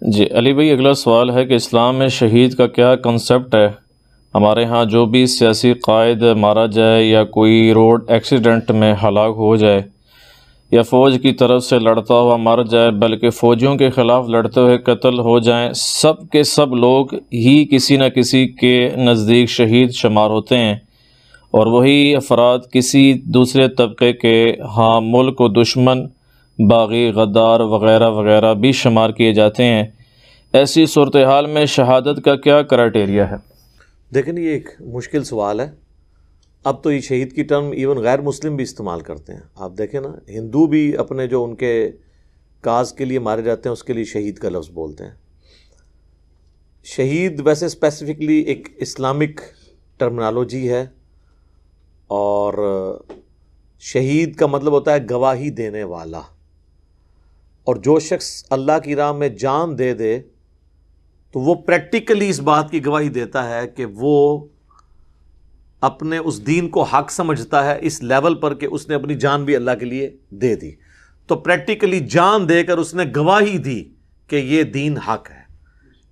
جی علی بھائی، اگلا سوال ہے کہ اسلام میں شہید کا کیا کنسپٹ ہے؟ ہمارے ہاں جو بھی سیاسی قائد مارا جائے یا کوئی روڈ ایکسیڈنٹ میں ہلاک ہو جائے یا فوج کی طرف سے لڑتا ہوا مر جائے، بلکہ فوجیوں کے خلاف لڑتے ہوئے قتل ہو جائیں، سب کے سب لوگ ہی کسی نہ کسی کے نزدیک شہید شمار ہوتے ہیں، اور وہی افراد کسی دوسرے طبقے کے ہاں ملک و دشمن، باغی، غدار وغیرہ وغیرہ بھی شمار کیے جاتے ہیں۔ ایسی صورتحال میں شہادت کا کیا کرائٹیریا ہے؟ دیکھیں یہ ایک مشکل سوال ہے۔ اب تو یہ شہید کی ٹرم ایون غیر مسلم بھی استعمال کرتے ہیں۔ آپ دیکھیں نا، ہندو بھی اپنے جو ان کے کاز کے لیے مارے جاتے ہیں اس کے لیے شہید کا لفظ بولتے ہیں۔ شہید ویسے اسپیسیفکلی ایک اسلامک ٹرمنالوجی ہے، اور شہید کا مطلب ہوتا ہے گواہی دینے والا، اور جو شخص اللہ کی راہ میں جان دے دے تو وہ پریکٹیکلی اس بات کی گواہی دیتا ہے کہ وہ اپنے اس دین کو حق سمجھتا ہے اس لیول پر کہ اس نے اپنی جان بھی اللہ کے لیے دے دی، تو پریکٹیکلی جان دے کر اس نے گواہی دی کہ یہ دین حق ہے،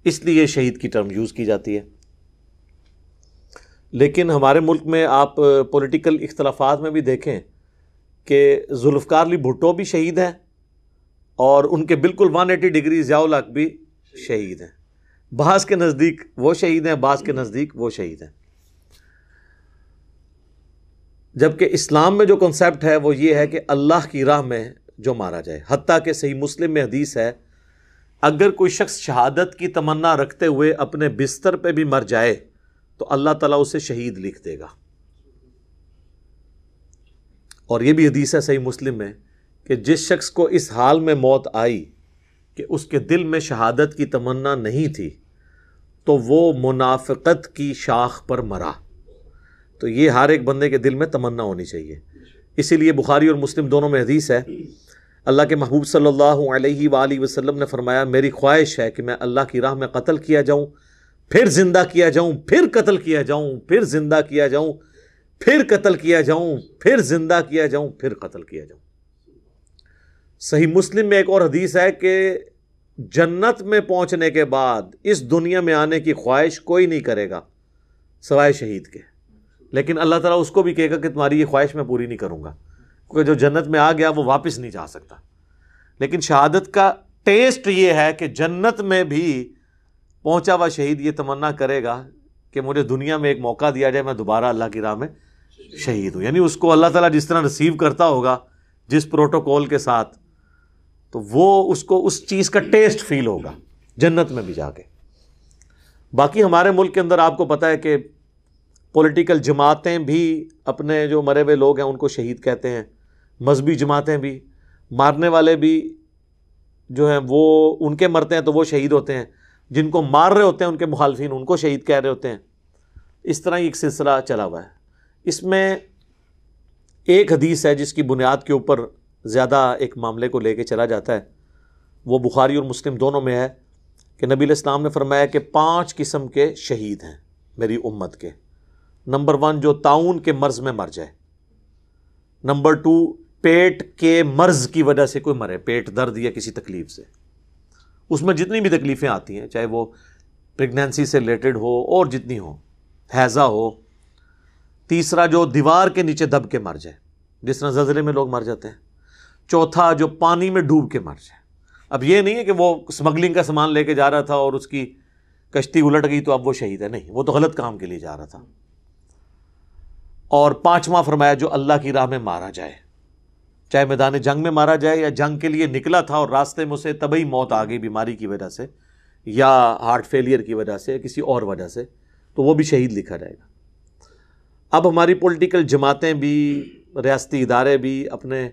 اس لیے شہید کی ٹرم یوز کی جاتی ہے۔ لیکن ہمارے ملک میں آپ پولیٹیکل اختلافات میں بھی دیکھیں کہ ذوالفقار علی بھٹو بھی شہید ہیں، اور ان کے بالکل 180 ڈگری ضیاء الحق بھی شہید ہیں۔ بعض کے نزدیک وہ شہید ہیں، بعض کے نزدیک وہ شہید ہیں۔ جبکہ اسلام میں جو کنسیپٹ ہے وہ یہ ہے کہ اللہ کی راہ میں جو مارا جائے، حتیٰ کہ صحیح مسلم میں حدیث ہے، اگر کوئی شخص شہادت کی تمنا رکھتے ہوئے اپنے بستر پہ بھی مر جائے تو اللہ تعالیٰ اسے شہید لکھ دے گا۔ اور یہ بھی حدیث ہے صحیح مسلم میں کہ جس شخص کو اس حال میں موت آئی کہ اس کے دل میں شہادت کی تمنا نہیں تھی تو وہ منافقت کی شاخ پر مرا۔ تو یہ ہر ایک بندے کے دل میں تمنا ہونی چاہیے۔ اسی لیے بخاری اور مسلم دونوں میں حدیث ہے، اللہ کے محبوب صلی اللہ علیہ وآلہ وسلم نے فرمایا، میری خواہش ہے کہ میں اللہ کی راہ میں قتل کیا جاؤں، پھر زندہ کیا جاؤں، پھر قتل کیا جاؤں، پھر زندہ کیا جاؤں، پھر قتل کیا جاؤں، پھر زندہ کیا جاؤں، پھر قتل کیا جاؤں۔ صحیح مسلم میں ایک اور حدیث ہے کہ جنت میں پہنچنے کے بعد اس دنیا میں آنے کی خواہش کوئی نہیں کرے گا سوائے شہید کے، لیکن اللہ تعالیٰ اس کو بھی کہے گا کہ تمہاری یہ خواہش میں پوری نہیں کروں گا، کیونکہ جو جنت میں آ گیا وہ واپس نہیں جا سکتا۔ لیکن شہادت کا ٹیسٹ یہ ہے کہ جنت میں بھی پہنچا ہوا شہید یہ تمنا کرے گا کہ مجھے دنیا میں ایک موقع دیا جائے، میں دوبارہ اللہ کی راہ میں شہید ہوں۔ یعنی اس کو اللہ تعالیٰ جس طرح ریسیو کرتا ہوگا، جس پروٹوکول کے ساتھ، تو وہ اس کو اس چیز کا ٹیسٹ فیل ہوگا جنت میں بھی جا کے۔ باقی ہمارے ملک کے اندر آپ کو پتہ ہے کہ پولیٹیکل جماعتیں بھی اپنے جو مرے ہوئے لوگ ہیں ان کو شہید کہتے ہیں، مذہبی جماعتیں بھی، مارنے والے بھی جو ہیں وہ ان کے مرتے ہیں تو وہ شہید ہوتے ہیں، جن کو مار رہے ہوتے ہیں ان کے مخالفین ان کو شہید کہہ رہے ہوتے ہیں۔ اس طرح ایک سلسلہ چلا ہوا ہے۔ اس میں ایک حدیث ہے جس کی بنیاد کے اوپر زیادہ ایک معاملے کو لے کے چلا جاتا ہے، وہ بخاری اور مسلم دونوں میں ہے کہ نبی علیہ السلام نے فرمایا کہ 5 قسم کے شہید ہیں میری امت کے۔ نمبر 1 جو طاعون کے مرض میں مر جائے، نمبر 2 پیٹ کے مرض کی وجہ سے کوئی مرے، پیٹ درد یا کسی تکلیف سے، اس میں جتنی بھی تکلیفیں آتی ہیں چاہے وہ پریگنینسی سے ریلیٹڈ ہو اور جتنی ہو، ہیضہ ہو۔ تیسرا جو دیوار کے نیچے دب کے مر جائے، جس طرح زلزلے میں لوگ مر جاتے ہیں۔ چوتھا جو پانی میں ڈوب کے مر جائے۔ اب یہ نہیں ہے کہ وہ اسمگلنگ کا سامان لے کے جا رہا تھا اور اس کی کشتی الٹ گئی تو اب وہ شہید ہے، نہیں، وہ تو غلط کام کے لیے جا رہا تھا۔ اور 5واں فرمایا جو اللہ کی راہ میں مارا جائے، چاہے میدان جنگ میں مارا جائے یا جنگ کے لیے نکلا تھا اور راستے میں اسے طبعی موت آ گئی بیماری کی وجہ سے یا ہارٹ فیلئر کی وجہ سے، کسی اور وجہ سے، تو وہ بھی شہید لکھا جائے گا۔ اب ہماری پولیٹیکل جماعتیں بھی، ریاستی ادارے بھی اپنے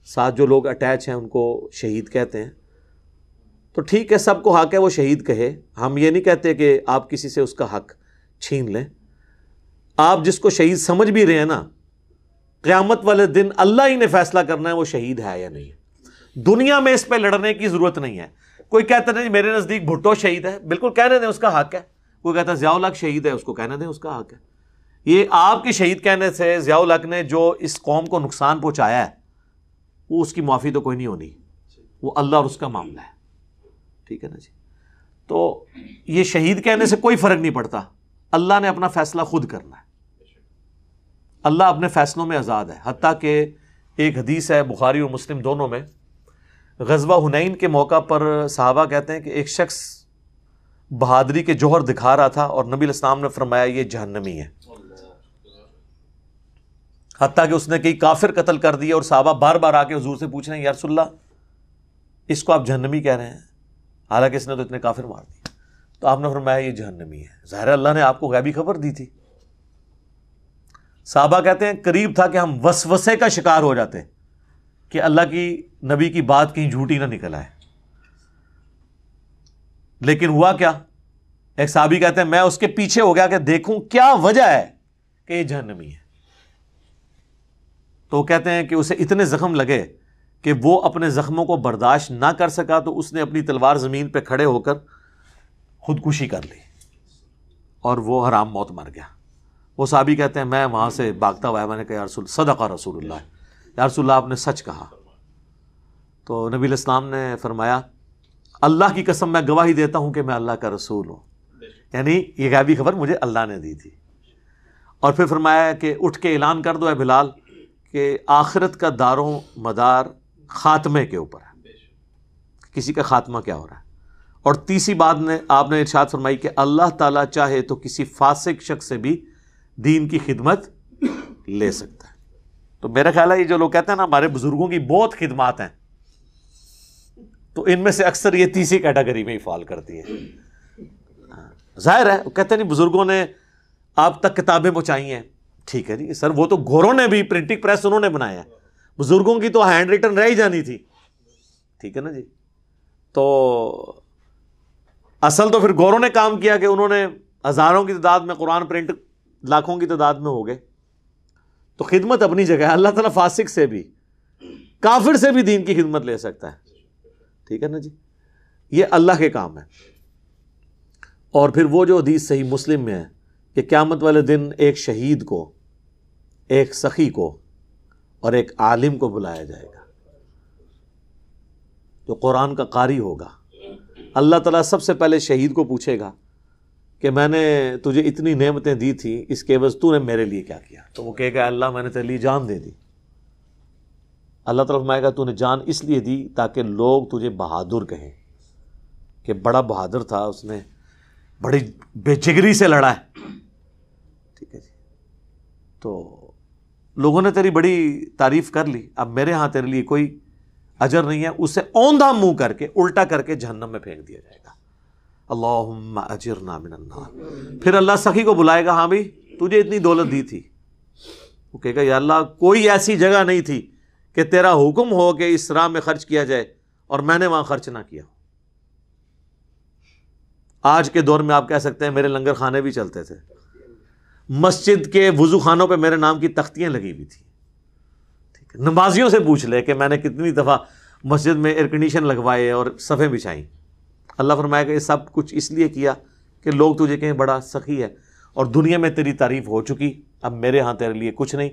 ساتھ جو لوگ اٹیچ ہیں ان کو شہید کہتے ہیں، تو ٹھیک ہے، سب کو حق ہے وہ شہید کہے، ہم یہ نہیں کہتے کہ آپ کسی سے اس کا حق چھین لیں۔ آپ جس کو شہید سمجھ بھی رہے ہیں نا، قیامت والے دن اللہ ہی نے فیصلہ کرنا ہے وہ شہید ہے یا نہیں ہے۔ دنیا میں اس پہ لڑنے کی ضرورت نہیں ہے۔ کوئی کہتا نہیں میرے نزدیک بھٹو شہید ہے، بالکل کہنے دیں، اس کا حق ہے۔ کوئی کہتا ہے ضیاء الحق شہید ہے، اس کو کہنے دیں، اس کا حق ہے۔ یہ آپ کے شہید کہنے سے ضیاء الحق نے جو اس قوم کو نقصان پہنچایا ہے وہ اس کی معافی تو کوئی نہیں ہونی، وہ اللہ اور اس کا معاملہ ہے، ٹھیک ہے نا جی۔ تو یہ شہید کہنے سے کوئی فرق نہیں پڑتا، اللہ نے اپنا فیصلہ خود کرنا ہے، اللہ اپنے فیصلوں میں آزاد ہے۔ حتیٰ کہ ایک حدیث ہے بخاری اور مسلم دونوں میں، غزوہ حنین کے موقع پر صحابہ کہتے ہیں کہ ایک شخص بہادری کے جوہر دکھا رہا تھا اور نبی علیہ السلام نے فرمایا یہ جہنمی ہے، حتیٰ کہ اس نے کئی کافر قتل کر دیے اور صحابہ بار بار آ کے حضور سے پوچھ رہے ہیں یا رسول اللہ اس کو آپ جہنمی کہہ رہے ہیں، حالانکہ اس نے تو اتنے کافر مار دیے۔ تو آپ نے فرمایا یہ جہنمی ہے۔ ظاہر اللہ نے آپ کو غیبی خبر دی تھی۔ صحابہ کہتے ہیں قریب تھا کہ ہم وسوسے کا شکار ہو جاتے کہ اللہ کی نبی کی بات کہیں جھوٹی نہ نکل آئے، لیکن ہوا کیا؟ ایک صحابی کہتے ہیں میں اس کے پیچھے ہو گیا کہ دیکھوں کیا وجہ ہے کہ یہ جہنمی ہے۔ تو کہتے ہیں کہ اسے اتنے زخم لگے کہ وہ اپنے زخموں کو برداشت نہ کر سکا، تو اس نے اپنی تلوار زمین پہ کھڑے ہو کر خودکشی کر لی اور وہ حرام موت مر گیا۔ وہ صحابی کہتے ہیں میں وہاں سے بھاگتا ہوا، میں نے کہا یا رسول صدق رسول اللہ، یا رسول اللہ آپ نے سچ کہا۔ تو نبی علیہ السلام نے فرمایا اللہ کی قسم میں گواہی دیتا ہوں کہ میں اللہ کا رسول ہوں، یعنی یہ غیبی خبر مجھے اللہ نے دی تھی۔ اور پھر فرمایا کہ اٹھ کے اعلان کر دو اے بلال کہ آخرت کا دار و مدار خاتمے کے اوپر ہے، کسی کا خاتمہ کیا ہو رہا ہے۔ اور تیسری بات نے آپ نے ارشاد فرمائی کہ اللہ تعالیٰ چاہے تو کسی فاسق شخص سے بھی دین کی خدمت لے سکتا ہے۔ تو میرا خیال ہے یہ جو لوگ کہتے ہیں نا ہمارے بزرگوں کی بہت خدمات ہیں، تو ان میں سے اکثر یہ تیسری کیٹیگری میں ہی فال کرتی ہے۔ ظاہر ہے کہتے ہیں نہیں بزرگوں نے آپ تک کتابیں پہنچائی ہیں، ٹھیک ہے جی سر، وہ تو گوروں نے بھی پرنٹنگ پریس انہوں نے بنایا ہے، بزرگوں کی تو ہینڈ ریٹن رہ ہی جانی تھی، ٹھیک ہے نا جی۔ تو اصل تو پھر گوروں نے کام کیا کہ انہوں نے ہزاروں کی تعداد میں قرآن پرنٹ لاکھوں کی تعداد میں ہو گئے۔ تو خدمت اپنی جگہ ہے، اللہ تعالیٰ فاسق سے بھی کافر سے بھی دین کی خدمت لے سکتا ہے، ٹھیک ہے نا جی، یہ اللہ کے کام ہے۔ اور پھر وہ جو حدیث صحیح مسلم میں ہے کہ قیامت والے دن ایک شہید کو، ایک سخی کو اور ایک عالم کو بلایا جائے گا جو قرآن کا قاری ہوگا۔ اللہ تعالیٰ سب سے پہلے شہید کو پوچھے گا کہ میں نے تجھے اتنی نعمتیں دی تھی، اس کے عوض تو نے میرے لیے کیا کیا؟ تو وہ کہے گا اللہ میں نے تیرے لیے جان دے دی۔ اللہ تعالیٰ فرمائے گا تو نے جان اس لیے دی تاکہ لوگ تجھے بہادر کہیں کہ بڑا بہادر تھا، اس نے بڑی بے جگری سے لڑا ہے، ٹھیک ہے جی۔ تو لوگوں نے تیری بڑی تعریف کر لی، اب میرے ہاں تیرے لیے کوئی اجر نہیں ہے، اسے اوندھا منہ کر کے الٹا کر کے جہنم میں پھینک دیا جائے گا۔ اللہم اجرنا من النار۔ پھر اللہ سخی کو بلائے گا، ہاں بھائی تجھے اتنی دولت دی تھی، وہ کہے گا یا اللہ کوئی ایسی جگہ نہیں تھی کہ تیرا حکم ہو کہ اس راہ میں خرچ کیا جائے اور میں نے وہاں خرچ نہ کیا۔ آج کے دور میں آپ کہہ سکتے ہیں میرے لنگر خانے بھی چلتے تھے، مسجد کے وضو خانوں پہ میرے نام کی تختیاں لگی ہوئی تھی، ٹھیک ہے، نمازیوں سے پوچھ لے کہ میں نے کتنی دفعہ مسجد میں ایئر کنڈیشن لگوائے اور صفیں بچھائیں۔ اللہ فرمائے گا یہ سب کچھ اس لیے کیا کہ لوگ تجھے کہیں بڑا سخی ہے اور دنیا میں تیری تعریف ہو چکی، اب میرے ہاں تیرے لیے کچھ نہیں۔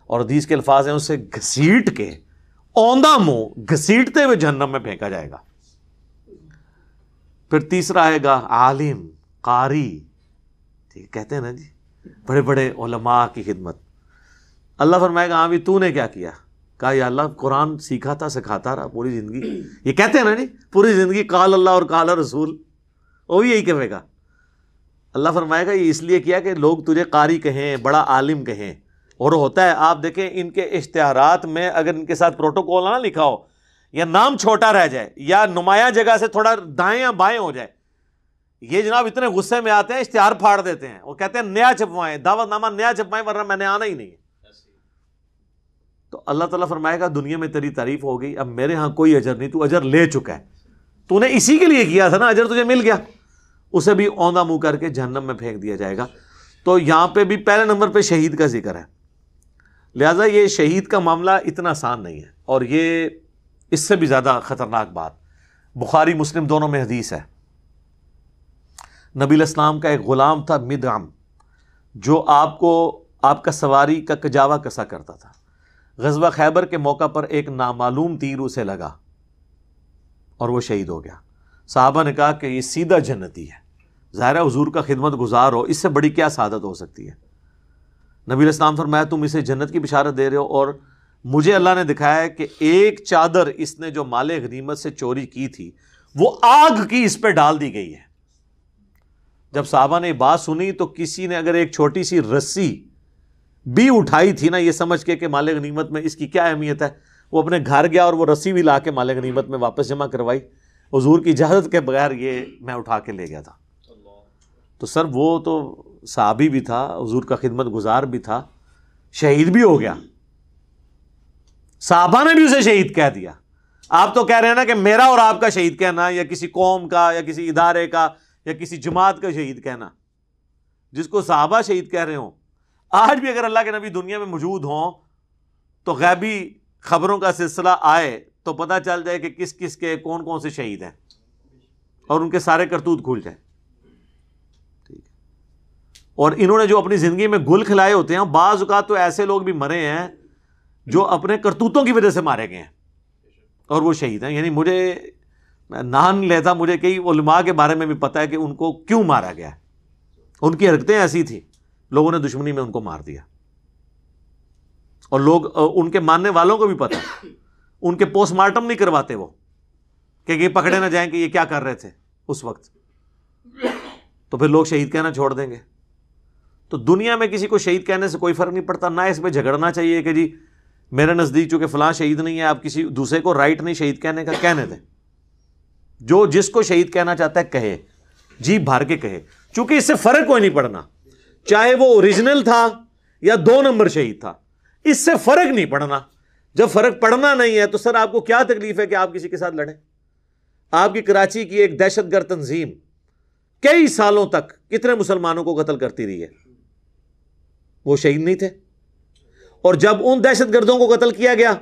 اور حدیث کے الفاظ ہیں اسے گھسیٹ کے اوندھا منہ گھسیٹتے ہوئے جہنم میں پھینکا جائے گا۔ پھر تیسرا آئے گا عالم قاری، ٹھیک کہتے ہیں نا جی بڑے بڑے علماء کی خدمت۔ اللہ فرمائے گا ہاں بھی تو نے کیا کیا؟ کہا یا اللہ قرآن سیکھا تھا، سکھاتا رہا پوری زندگی۔ یہ کہتے ہیں نا جی پوری زندگی قال اللہ اور قال رسول، وہ بھی یہی کہے گا۔ اللہ فرمائے گا یہ اس لیے کیا کہ لوگ تجھے قاری کہیں، بڑا عالم کہیں۔ اور ہوتا ہے آپ دیکھیں ان کے اشتہارات میں اگر ان کے ساتھ پروٹوکول نہ لکھا ہو یا نام چھوٹا رہ جائے یا نمایاں جگہ سے تھوڑا دائیں یا بائیں ہو جائے، یہ جناب اتنے غصے میں آتے ہیں اشتہار پھاڑ دیتے ہیں، وہ کہتے ہیں نیا چھپوائیں، دعوت نامہ نیا چھپوائیں ورنہ میں نے آنا ہی نہیں ہے۔ تو اللہ تعالیٰ فرمائے گا دنیا میں تیری تعریف ہو گئی، اب میرے ہاں کوئی اجر نہیں، تو اجر لے چکا ہے، تو نے اسی کے لیے کیا تھا نا، اجر تجھے مل گیا۔ اسے بھی اوندھا منہ کر کے جہنم میں پھینک دیا جائے گا۔ تو یہاں پہ بھی پہلے نمبر پہ شہید کا ذکر ہے، لہٰذا یہ شہید کا معاملہ اتنا آسان نہیں ہے، اور یہ اس سے بھی زیادہ خطرناک بات بخاری مسلم دونوں میں حدیث ہے۔ نبی علیہ السلام کا ایک غلام تھا مدعم، جو آپ کا سواری کا کجاوا کسا کرتا تھا۔ غزوہ خیبر کے موقع پر ایک نامعلوم تیر اسے لگا اور وہ شہید ہو گیا۔ صحابہ نے کہا کہ یہ سیدھا جنتی ہے. ظاہر ہے حضور کا خدمت گزار ہو، اس سے بڑی کیا سعادت ہو سکتی ہے. نبی علیہ السلام فرمایا تم اسے جنت کی بشارت دے رہے ہو، اور مجھے اللہ نے دکھایا ہے کہ ایک چادر اس نے جو مال غنیمت سے چوری کی تھی وہ آگ کی اس پہ ڈال دی گئی ہے. جب صحابہ نے یہ بات سنی تو کسی نے اگر ایک چھوٹی سی رسی بھی اٹھائی تھی نا، یہ سمجھ کے کہ مال غنیمت میں اس کی کیا اہمیت ہے، وہ اپنے گھر گیا اور وہ رسی بھی لا کے مال غنیمت میں واپس جمع کروائی. حضور کی اجازت کے بغیر یہ میں اٹھا کے لے گیا تھا. تو سر وہ تو صحابی بھی تھا، حضور کا خدمت گزار بھی تھا، شہید بھی ہو گیا. صحابہ نے بھی اسے شہید کہہ دیا. آپ تو کہہ رہے ہیں نا کہ میرا اور آپ کا شہید کہنا، یا کسی قوم کا یا کسی ادارے کا یا کسی جماعت کا شہید کہنا، جس کو صحابہ شہید کہہ رہے ہوں. آج بھی اگر اللہ کے نبی دنیا میں موجود ہوں تو غیبی خبروں کا سلسلہ آئے تو پتہ چل جائے کہ کس کس کے کون کون سے شہید ہیں، اور ان کے سارے کرتوت کھل جائیں. اور انہوں نے جو اپنی زندگی میں گل کھلائے ہوتے ہیں، بعض اوقات تو ایسے لوگ بھی مرے ہیں جو اپنے کرتوتوں کی وجہ سے مارے گئے ہیں اور وہ شہید ہیں. یعنی مجھے نام نہیں لیتا، مجھے کئی علماء کے بارے میں بھی پتہ ہے کہ ان کو کیوں مارا گیا ہے. ان کی حرکتیں ایسی تھیں، لوگوں نے دشمنی میں ان کو مار دیا. اور لوگ ان کے ماننے والوں کو بھی پتہ ہے، ان کے پوسٹ مارٹم نہیں کرواتے وہ کہ یہ پکڑے نہ جائیں کہ یہ کیا کر رہے تھے اس وقت. تو پھر لوگ شہید کہنا چھوڑ دیں گے. تو دنیا میں کسی کو شہید کہنے سے کوئی فرق نہیں پڑتا. نہ اس پہ جھگڑنا چاہیے کہ جی میرے نزدیک چونکہ فلاں شہید نہیں ہے، آپ کسی دوسرے کو رائٹ نہیں شہید کہنے کا، کہنے دیں. جو جس کو شہید کہنا چاہتا ہے کہے، جی بھر کے کہے، چونکہ اس سے فرق کوئی نہیں پڑنا، چاہے وہ اوریجنل تھا یا 2 نمبر شہید تھا، اس سے فرق نہیں پڑنا. جب فرق پڑنا نہیں ہے تو سر آپ کو کیا تکلیف ہے کہ آپ کسی کے ساتھ لڑیں؟ آپ کی کراچی کی ایک دہشت گرد تنظیم کئی سالوں تک کتنے مسلمانوں کو قتل کرتی رہی ہے، وہ شہید نہیں تھے. اور جب ان دہشت گردوں کو قتل کیا گیا،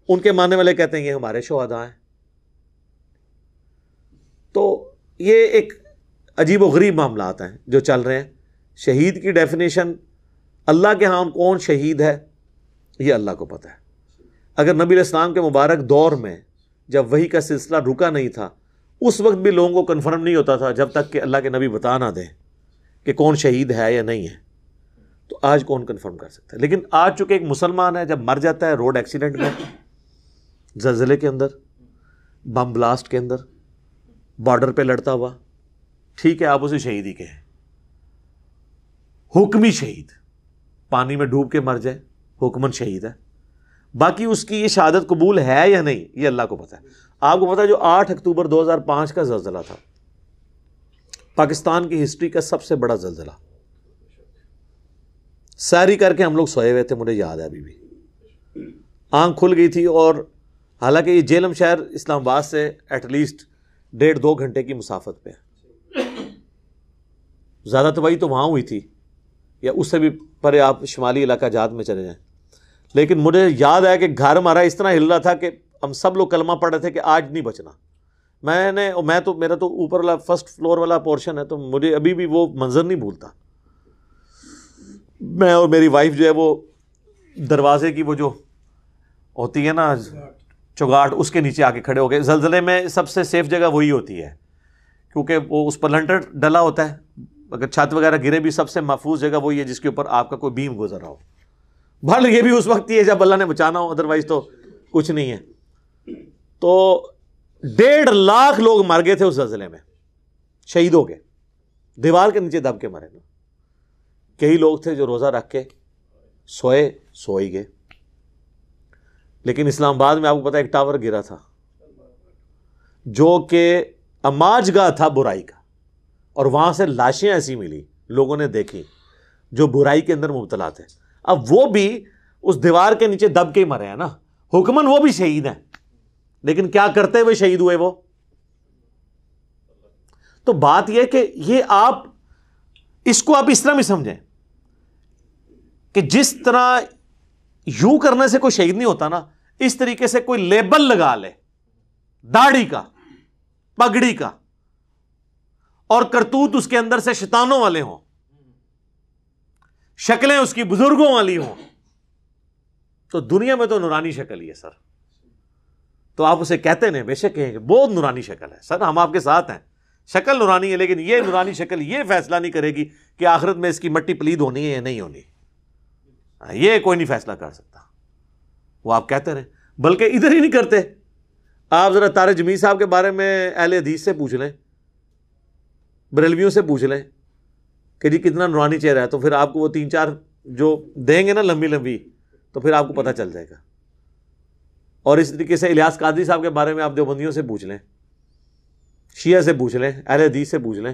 ان کے ماننے والے کہتے ہیں یہ ہمارے شہداء ہیں. تو یہ ایک عجیب و غریب معاملات ہیں جو چل رہے ہیں. شہید کی ڈیفینیشن اللہ کے ہاں کون شہید ہے یہ اللہ کو پتہ ہے. اگر نبی علیہ السلام کے مبارک دور میں جب وحی کا سلسلہ رکا نہیں تھا، اس وقت بھی لوگوں کو کنفرم نہیں ہوتا تھا جب تک کہ اللہ کے نبی بتا نہ دیں کہ کون شہید ہے یا نہیں ہے. تو آج کون کنفرم کر سکتا ہے؟ لیکن آج چونکہ ایک مسلمان ہے جب مر جاتا ہے روڈ ایکسیڈنٹ میں، زلزلے کے اندر، بم بلاسٹ کے اندر، بارڈر پہ لڑتا ہوا، ٹھیک ہے آپ اسے شہید ہی کہیں، حکمی شہید، پانی میں ڈوب کے مر جائے حکمن شہید ہے. باقی اس کی یہ شہادت قبول ہے یا نہیں یہ اللہ کو پتہ ہے. آپ کو پتہ ہے جو 8 اکتوبر 2005 کا زلزلہ تھا، پاکستان کی ہسٹری کا سب سے بڑا زلزلہ، ساری کر کے ہم لوگ سوئے ہوئے تھے، مجھے یاد ہے ابھی بھی، آنکھ کھل گئی تھی. اور حالانکہ یہ جیلم شہر اسلام آباد سے ایٹ لیسٹ 1.5-2 گھنٹے کی مسافت پہ ہے، زیادہ تباہی تو وہاں ہوئی تھی یا اس سے بھی پرے آپ شمالی علاقہ جات میں چلے جائیں. لیکن مجھے یاد ہے کہ گھر ہمارا اس طرح ہل رہا تھا کہ ہم سب لوگ کلمہ پڑھ رہے تھے کہ آج نہیں بچنا. میرا تو اوپر والا فرسٹ فلور والا پورشن ہے، تو مجھے ابھی بھی وہ منظر نہیں بھولتا. میں اور میری وائف جو ہے وہ دروازے کی وہ جو ہوتی ہے نا چگاٹ، اس کے نیچے آ کے کھڑے ہو گئے. زلزلے میں سب سے سیف جگہ وہی ہوتی ہے کیونکہ وہ اس پر لنٹر ڈلا ہوتا ہے، اگر چھت وغیرہ گرے بھی سب سے محفوظ جگہ وہی ہے جس کے اوپر آپ کا کوئی بیم گزر رہا ہو. بھل یہ بھی اس وقت ہی ہے جب اللہ نے بچانا ہو، ادروائز تو کچھ نہیں ہے. تو 1.5 لاکھ لوگ مر گئے تھے اس زلزلے میں، شہید ہو گئے، دیوار کے نیچے دب کے مرے. کئی لوگ تھے جو روزہ رکھ کے سو ہی گئے. لیکن اسلام آباد میں آپ کو پتا ایک ٹاور گرا تھا جو کہ اماج گاہ تھا برائی کا، اور وہاں سے لاشیں ایسی ملی لوگوں نے دیکھی جو برائی کے اندر مبتلا تھے. اب وہ بھی اس دیوار کے نیچے دب کے ہی مرے ہیں نا، حکمن وہ بھی شہید ہیں، لیکن کیا کرتے ہوئے شہید ہوئے وہ. تو بات یہ کہ یہ آپ اس کو آپ اس طرح بھی سمجھیں کہ جس طرح یوں کرنے سے کوئی شہید نہیں ہوتا نا، اس طریقے سے کوئی لیبل لگا لے داڑھی کا، پگڑی کا، اور کرتوت اس کے اندر سے شیطانوں والے ہوں، شکلیں اس کی بزرگوں والی ہوں، تو دنیا میں تو نورانی شکل ہی ہے سر. تو آپ اسے کہتے ہیں بے شک کہیں گے بہت نورانی شکل ہے. سر ہم آپ کے ساتھ ہیں, شکل نورانی ہے, لیکن یہ نورانی شکل یہ فیصلہ نہیں کرے گی کہ آخرت میں اس کی مٹی پلید ہونی ہے یا نہیں ہونی. یہ کوئی نہیں فیصلہ کر سکتا. وہ آپ کہتے رہیں, بلکہ ادھر ہی نہیں کرتے. آپ ذرا طارق جمیل صاحب کے بارے میں اہل حدیث سے پوچھ لیں, بریلویوں سے پوچھ لیں کہ جی کتنا نورانی چہرہ ہے, تو پھر آپ کو وہ 3-4 جو دیں گے نا لمبی لمبی, تو پھر آپ کو پتہ چل جائے گا. اور اس طریقے سے الیاس قادری صاحب کے بارے میں آپ دیوبندیوں سے پوچھ لیں, شیعہ سے پوچھ لیں, اہل حدیث سے پوچھ لیں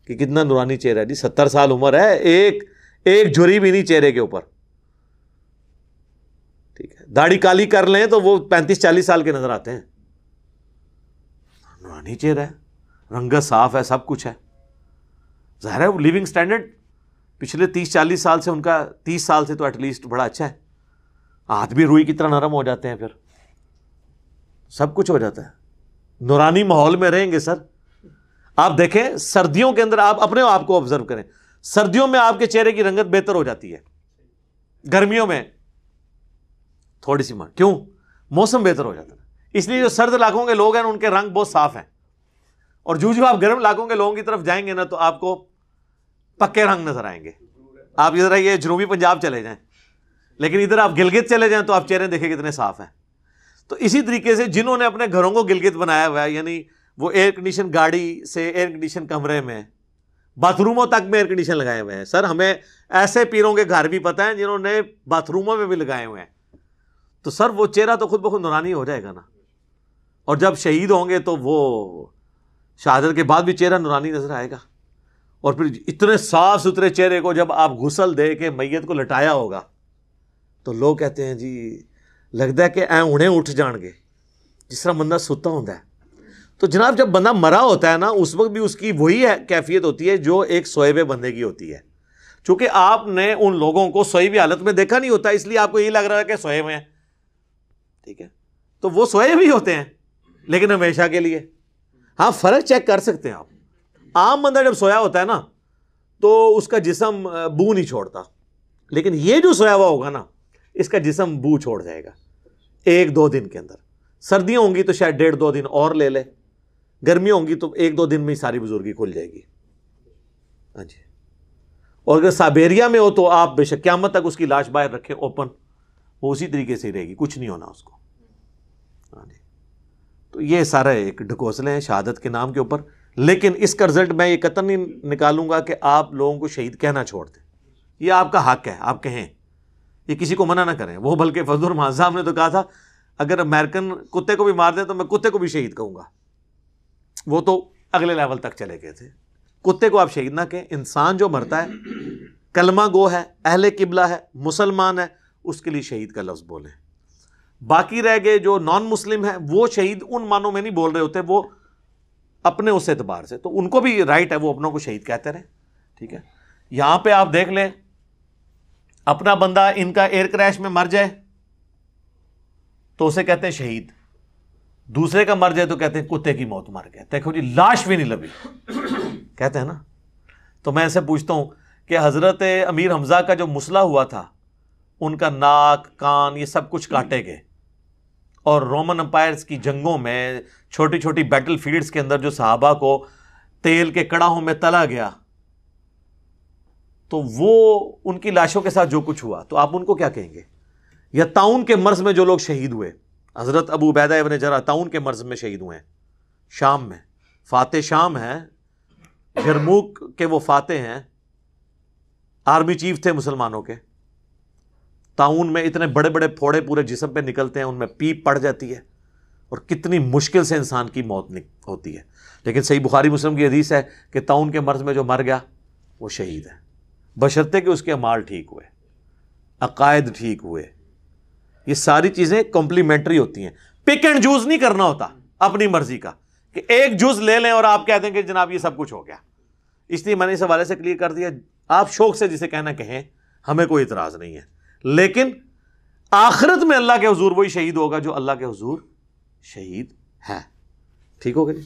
کہ کتنا نورانی چہرہ ہے. جی 70 سال عمر ہے, ایک جھری بھی نہیں چہرے کے اوپر. ٹھیک ہے, داڑھی کالی کر لیں تو وہ 35-40 سال کے نظر آتے ہیں. نورانی چہرہ ہے, رنگت صاف ہے, سب کچھ ہے. ظاہر ہے وہ لیونگ سٹینڈرڈ پچھلے 30-40 سال سے ان کا 30 سال سے تو ایٹ لیسٹ بڑا اچھا ہے. ہاتھ بھی روئی کی طرح نرم ہو جاتے ہیں, پھر سب کچھ ہو جاتا ہے. نورانی ماحول میں رہیں گے سر. آپ دیکھیں سردیوں کے اندر آپ اپنے آپ کو آبزرو کریں, سردیوں میں آپ کے چہرے کی رنگت بہتر ہو جاتی ہے, گرمیوں میں تھوڑی سی کیوں؟ موسم بہتر ہو جاتا ہے. اس لیے جو سرد علاقوں کے لوگ ہیں ان کے رنگ بہت صاف ہیں, اور جو آپ گرم علاقوں کے لوگوں کی طرف جائیں گے نا تو آپ کو پکے رنگ نظر آئیں گے. آپ ادھر یہ جنوبی پنجاب چلے جائیں, لیکن ادھر آپ گلگت چلے جائیں تو آپ چہرے دیکھیں کتنے صاف ہیں. تو اسی طریقے سے جنہوں نے اپنے گھروں کو گلگت بنایا ہوا ہے, یعنی وہ ایئر کنڈیشن گاڑی سے ایئر کنڈیشن کمرے میں, باتھ روموں تک میں ایئر کنڈیشن لگائے ہوئے ہیں. سر ہمیں ایسے پیروں کے گھر بھی پتہ ہیں جنہوں نے باتھ روموں میں بھی لگائے ہوئے ہیں. تو سر وہ چہرہ تو خود بخود نورانی ہو جائے گا نا. اور جب شہید ہوں گے تو وہ شہادت کے بعد بھی چہرہ نورانی نظر آئے گا. اور پھر اتنے صاف ستھرے چہرے کو جب آپ غسل دے کے میت کو لٹایا ہوگا تو لوگ کہتے ہیں جی لگتا ہے کہ اُڑے اٹھ جان گے جس طرح بندہ ستا ہوتا ہے. تو جناب جب بندہ مرا ہوتا ہے نا اس وقت بھی اس کی وہی کیفیت ہوتی ہے جو ایک سوئے ہوئے بندے کی ہوتی ہے. چونکہ آپ نے ان لوگوں کو سوئی ہوئی حالت میں دیکھا نہیں ہوتا, اس لیے آپ کو یہ لگ رہا ہے کہ سوئے ہوئے ہیں. ٹھیک ہے, تو وہ سوئے بھی ہوتے ہیں لیکن ہمیشہ کے لیے. ہاں فرق چیک کر سکتے ہیں آپ. عام بندہ جب سویا ہوتا ہے نا تو اس کا جسم بو نہیں چھوڑتا, لیکن یہ جو سویا ہوا ہوگا نا اس کا جسم بو چھوڑ جائے گا 1-2 دن کے اندر. سردیاں ہوں گی تو شاید 1.5-2 دن اور لے لے, گرمیاں ہوں گی تو 1-2 دن میں ہی ساری بزرگی کھل جائے گی. ہاں جی. اور اگر سائبیریا میں ہو تو آپ بے شک قیامت تک اس کی لاش باہر رکھیں اوپن, وہ اسی طریقے سے ہی رہے گی, کچھ نہیں ہونا اس کو. ہاں جی. تو یہ سارا ایک ڈھکوسلے ہیں شہادت کے نام کے اوپر. لیکن اس کا رزلٹ میں یہ قطعاً نہیں نکالوں گا کہ آپ لوگوں کو شہید کہنا چھوڑ دیں. یہ آپ کا حق ہے, آپ کہیں, یہ کسی کو منع نہ کریں. وہ بلکہ فضل الرحمان صاحب نے تو کہا تھا اگر امریکن کتے کو بھی مار دیں تو میں کتے کو بھی شہید کہوں گا. وہ تو اگلے لیول تک چلے گئے تھے. کتے کو آپ شہید نہ کہیں. انسان جو مرتا ہے کلمہ گو ہے, اہل قبلہ ہے, مسلمان ہے, اس کے لیے شہید کا لفظ بولیں. باقی رہ گئے جو نان مسلم ہیں وہ شہید ان معنوں میں نہیں بول رہے ہوتے, وہ اپنے اس اعتبار سے, تو ان کو بھی رائٹ ہے وہ اپنوں کو شہید کہتے رہیں. ٹھیک ہے. یہاں پہ آپ دیکھ لیں اپنا بندہ ان کا ایئر کریش میں مر جائے تو اسے کہتے ہیں شہید, دوسرے کا مر جائے تو کہتے ہیں کتے کی موت مر گیا. دیکھو جی لاش بھی نہیں لبی کہتے ہیں نا. تو میں ایسے پوچھتا ہوں کہ حضرت امیر حمزہ کا جو مسئلہ ہوا تھا ان کا ناک کان یہ سب کچھ کاٹے گئے, اور رومن امپائرز کی جنگوں میں چھوٹی چھوٹی بیٹل فیلڈز کے اندر جو صحابہ کو تیل کے کڑاہوں میں تلا گیا تو وہ ان کی لاشوں کے ساتھ جو کچھ ہوا تو آپ ان کو کیا کہیں گے؟ یا طاعون کے مرض میں جو لوگ شہید ہوئے, حضرت ابو عبیدہ ابن جراح طاعون کے مرض میں شہید ہوئے ہیں شام میں, فاتح شام ہیں, یرموک کے وہ فاتح ہیں, آرمی چیف تھے مسلمانوں کے. طاعون میں اتنے بڑے بڑے پھوڑے پورے جسم پہ نکلتے ہیں, ان میں پیپ پڑ جاتی ہے اور کتنی مشکل سے انسان کی موت ہوتی ہے. لیکن صحیح بخاری مسلم کی حدیث ہے کہ طاعون کے مرض میں جو مر گیا وہ شہید ہے, بشرطے کہ اس کے اعمال ٹھیک ہوئے, عقائد ٹھیک ہوئے. یہ ساری چیزیں کمپلیمنٹری ہوتی ہیں. پک اینڈ چوز نہیں کرنا ہوتا اپنی مرضی کا کہ ایک جز لے لیں اور آپ کہہ دیں کہ جناب یہ سب کچھ ہو گیا. اس لیے میں نے اس حوالے سے کلیئر کر دیا, آپ شوق سے جسے کہنا کہیں, ہمیں کوئی اعتراض نہیں ہے, لیکن آخرت میں اللہ کے حضور وہی شہید ہوگا جو اللہ کے حضور شہید ہے. ٹھیک ہوگا جی.